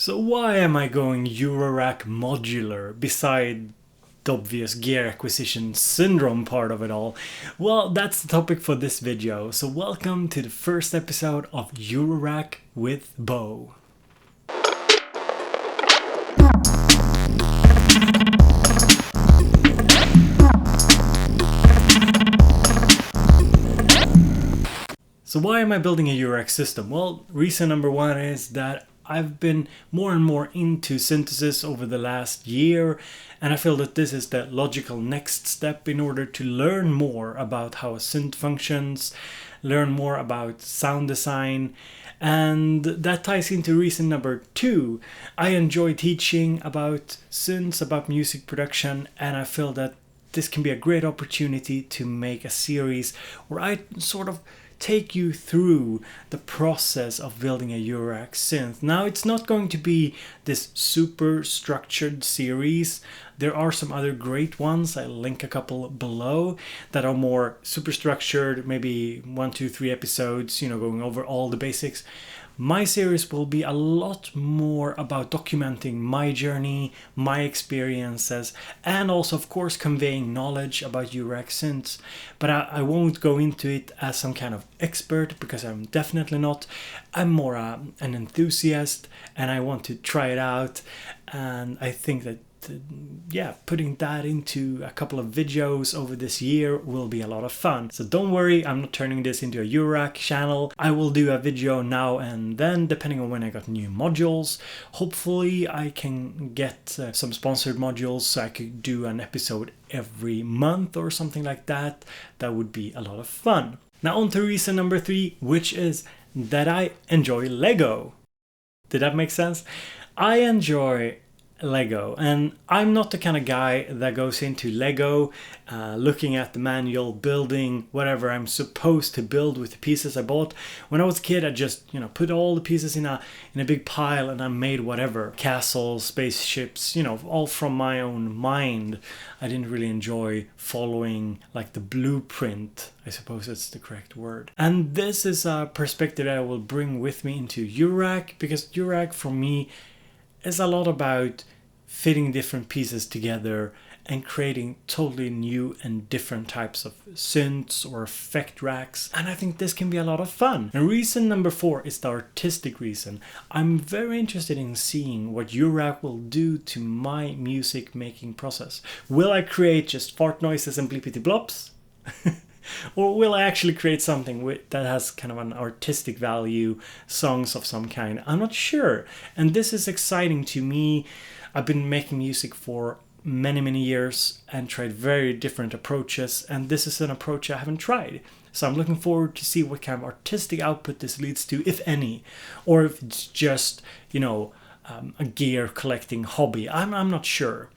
So why am I going Eurorack modular beside the obvious gear acquisition syndrome part of it all? Well, that's the topic for this video. So welcome to the first episode of Eurorack with Bo. So why am I building a Eurorack system? Well, reason number one is that I've been more and more into synthesis over the last year, and I feel that this is the logical next step in order to learn more about how a synth functions, learn more about sound design, and that ties into reason number two. I enjoy teaching about synths, about music production, and I feel that this can be a great opportunity to make a series where I sort of take you through the process of building a Eurorack synth. Now, it's not going to be this super structured series. There are some other great ones, I'll link a couple below, that are more super structured, maybe 1, 2, 3 episodes, going over all the basics. My series will be a lot more about documenting my journey, my experiences, and also, of course, conveying knowledge about Eurorack synths. But I won't go into it as some kind of expert, because I'm definitely not. I'm more an enthusiast, and I want to try it out. And I think that putting that into a couple of videos over this year will be a lot of fun. So don't worry, I'm not turning this into a Eurorack channel. I will do a video now and then, depending on when I got new modules. Hopefully I can get some sponsored modules, so I could do an episode every month or something like that. That would be a lot of fun. Now on to reason number 3, which is that I enjoy Lego. Did that make sense? I enjoy Lego, and I'm not the kind of guy that goes into Lego looking at the manual, building whatever I'm supposed to build with the pieces I bought. When I was a kid, I just put all the pieces in a big pile and I made whatever, castles, spaceships, all from my own mind. I didn't really enjoy following like the blueprint, I suppose that's the correct word. And this is a perspective that I will bring with me into Eurorack, because Eurorack for me is a lot about fitting different pieces together and creating totally new and different types of synths or effect racks. And I think this can be a lot of fun. And reason number 4 is the artistic reason. I'm very interested in seeing what Eurorack will do to my music making process. Will I create just fart noises and blippity blops? Or will I actually create something that has kind of an artistic value, songs of some kind? I'm not sure. And this is exciting to me. I've been making music for many years and tried very different approaches. And this is an approach I haven't tried. So I'm looking forward to see what kind of artistic output this leads to, if any. Or if it's just, a gear collecting hobby. I'm not sure.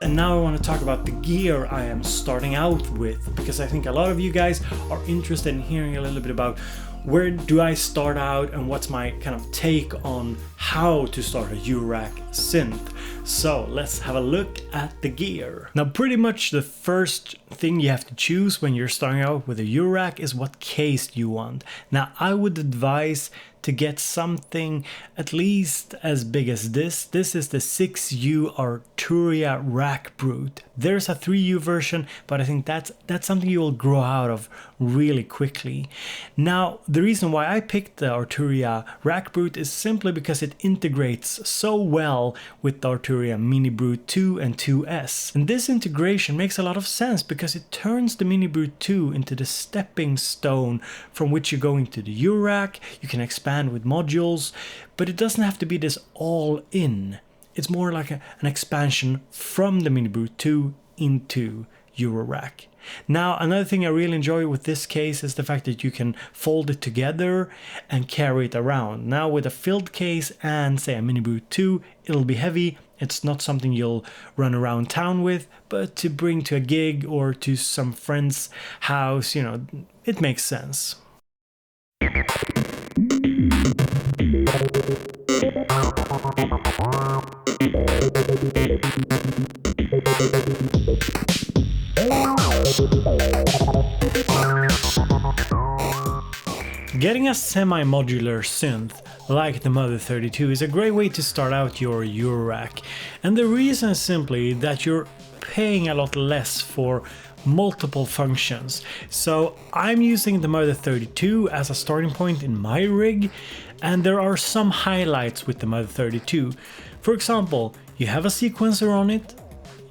And now I want to talk about the gear I am starting out with, because I think a lot of you guys are interested in hearing a little bit about where do I start out and what's my kind of take on how to start a Eurorack synth. So let's have a look at the gear. Now pretty much the first thing you have to choose when you're starting out with a Eurorack is what case you want. Now I would advise to get something at least as big as this. This is the 6U Arturia Rack Brute. There's a 3U version, but I think that's something you will grow out of really quickly. Now, the reason why I picked the Arturia Rack Brute is simply because it integrates so well with the Arturia Mini Brute 2 and 2S. And this integration makes a lot of sense because it turns the Mini Brute 2 into the stepping stone from which you go into the Eurorack. You can expand with modules, but it doesn't have to be this all in. It's more like an expansion from the Mini Brute 2 into Eurorack. Now, another thing I really enjoy with this case is the fact that you can fold it together and carry it around. Now, with a filled case and say a Mini Brute 2, it'll be heavy. It's not something you'll run around town with, but to bring to a gig or to some friend's house, it makes sense. Getting a semi-modular synth like the Mother 32 is a great way to start out your Eurorack, and the reason is simply that you're paying a lot less for multiple functions. So I'm using the Mother 32 as a starting point in my rig, and there are some highlights with the Mother 32. For example, you have a sequencer on it.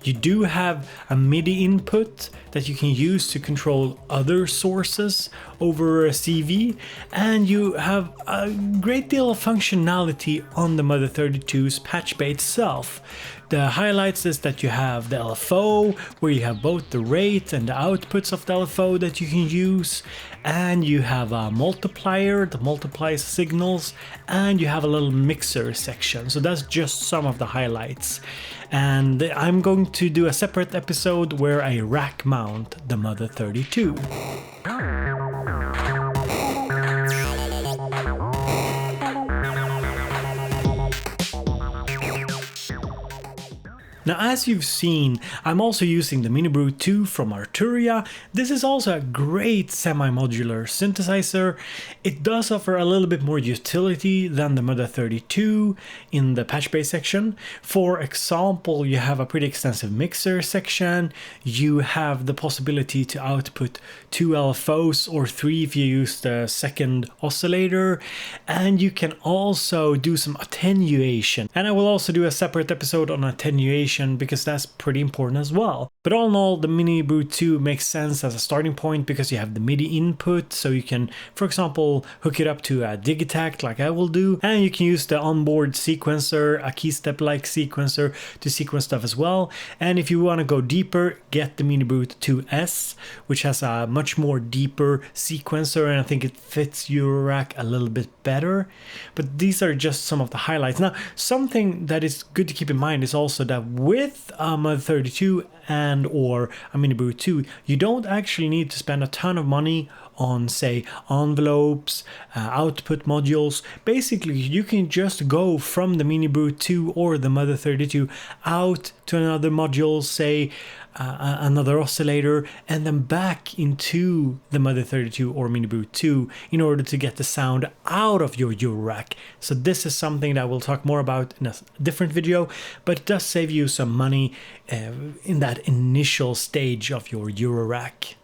You do have a MIDI input that you can use to control other sources over a CV, and you have a great deal of functionality on the Mother 32's patch bay itself. The highlights is that you have the LFO, where you have both the rate and the outputs of the LFO that you can use, and you have a multiplier that multiplies signals, and you have a little mixer section. So that's just some of the highlights. And I'm going to do a separate episode where I rack mount the Mother 32. Now, as you've seen, I'm also using the Mini Brew 2 from Arturia. This is also a great semi-modular synthesizer. It does offer a little bit more utility than the Mother 32 in the patch bay section. For example, you have a pretty extensive mixer section. You have the possibility to output 2 LFOs or 3 if you use the second oscillator. And you can also do some attenuation. And I will also do a separate episode on attenuation because that's pretty important as well. But all in all, the Mini Brew 2 makes sense as a starting point because you have the MIDI input, so you can, for example, hook it up to a Digitact like I will do, and you can use the onboard sequencer, a keystep-like sequencer, to sequence stuff as well. And if you want to go deeper, get the Mini Brew 2S, which has a much more deeper sequencer, and I think it fits Eurorack a little bit better. But these are just some of the highlights. Now, something that is good to keep in mind is also that with a Mother 32 and or a Mini Brew 2, you don't actually need to spend a ton of money on, say, envelopes, output modules. Basically, you can just go from the Mini Brew 2 or the Mother 32 out to another module, say another oscillator, and then back into the Mother 32 or Mini Brew 2 in order to get the sound out of your Eurorack. So this is something that we'll talk more about in a different video, but it does save you some money in that initial stage of your Eurorack.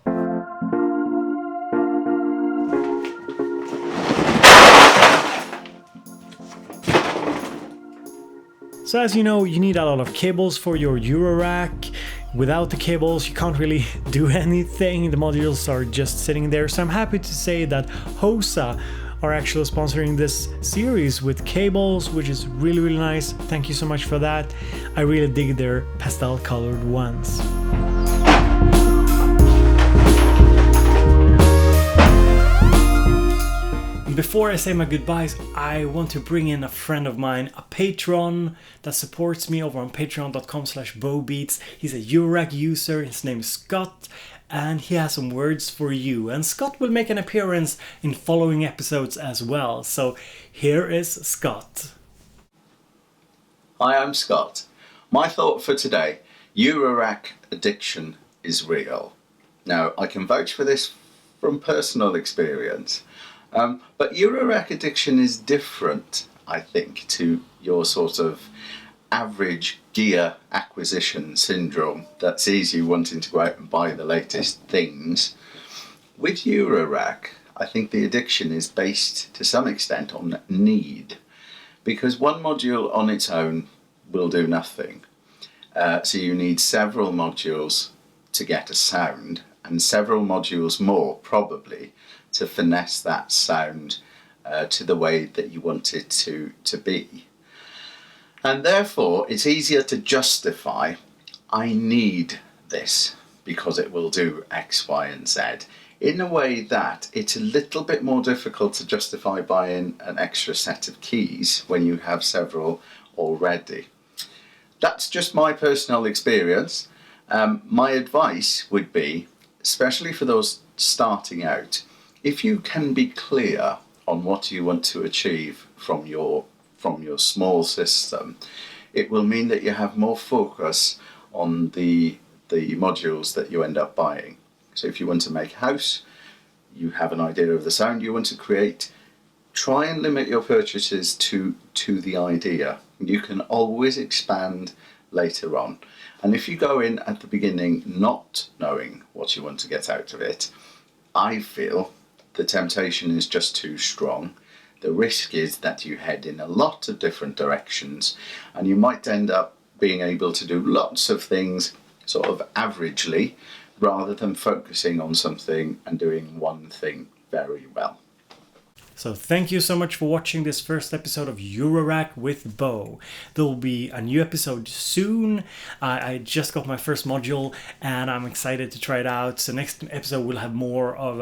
So as you know, you need a lot of cables for your Eurorack. Without the cables, you can't really do anything. The modules are just sitting there. So I'm happy to say that HOSA are actually sponsoring this series with cables, which is really, really nice. Thank you so much for that. I really dig their pastel colored ones. Before I say my goodbyes, I want to bring in a friend of mine, a patron that supports me over on patreon.com/bowbeats. He's a Eurorack user, his name is Scott, and he has some words for you. And Scott will make an appearance in following episodes as well. So here is Scott. Hi, I'm Scott. My thought for today, Eurorack addiction is real. Now, I can vouch for this from personal experience. But Eurorack addiction is different, I think, to your sort of average gear acquisition syndrome that sees you wanting to go out and buy the latest things. With Eurorack, I think the addiction is based to some extent on need, because one module on its own will do nothing. So you need several modules to get a sound, and several modules more probably to finesse that sound to the way that you want it to be. And therefore it's easier to justify, I need this because it will do X, Y and Z, in a way that it's a little bit more difficult to justify buying an extra set of keys when you have several already. That's just my personal experience. My advice would be, especially for those starting out, if you can be clear on what you want to achieve from your small system, it will mean that you have more focus on the modules that you end up buying. So if you want to make a house, you have an idea of the sound you want to create, try and limit your purchases to the idea. You can always expand later on. And if you go in at the beginning not knowing what you want to get out of it, I feel the temptation is just too strong. The risk is that you head in a lot of different directions, and you might end up being able to do lots of things sort of averagely, rather than focusing on something and doing one thing very well. So thank you so much for watching this first episode of Eurorack with Bo. There will be a new episode soon. I just got my first module and I'm excited to try it out. So next episode we'll have more of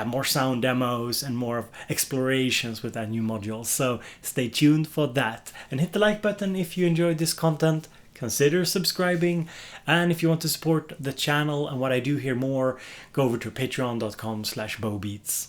more sound demos and more of explorations with that new module. So stay tuned for that. And hit the like button if you enjoyed this content. Consider subscribing, and if you want to support the channel and what I do here more, go over to patreon.com/bobeats.